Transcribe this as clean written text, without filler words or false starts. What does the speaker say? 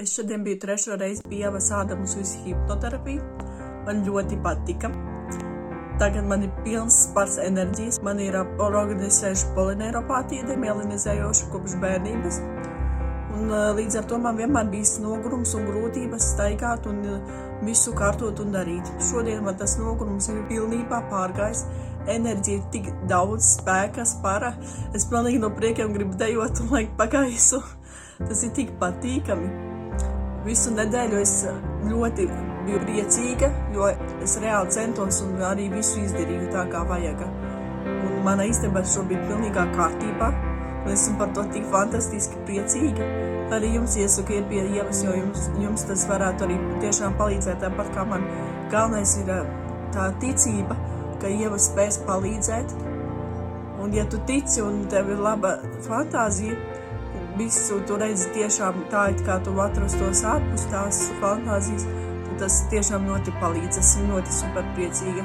Es šodien biju trešo reizi pie Ievas Ādamas uz hipnoterapiju. Man ļoti patika. Tagad man ir pilns spars enerģijas. Man ir organizējuši polineiropātija, demielinizējoša kopš bērnības. Un līdz ar to man vienmēr bijis nogurums un grūtības staigāt un visu kārtot un darīt. Šodien man tas nogurums ir pilnībā pārgājis. Enerģija ir tik daudz, spēka, spara. Es pilnīgi no priekiem gribu dejot un laiku pagaisu. Tas ir tik patīkami. Visu nedēļu es ļoti biju priecīga, jo es reāli centos un arī visu izdarīju tā, kā vajag. Un mana istabā šobrīd pilnīgā kārtībā, un esmu par to tik fantastiski priecīga. Arī jums iesaku iet pie Ievas, jo jums tas varētu arī tiešām palīdzēt, tāpat kā man. Galvenais ir tā ticība, ka Ieva spēs palīdzēt. Un ja tu tici un tev ir laba fantāzija, visu tu redzi tiešām tā, it kā tu atrastos ārpus tās fantāzijas, tad tas tiešām ļoti palīdz. Esmu ļoti super priecīga.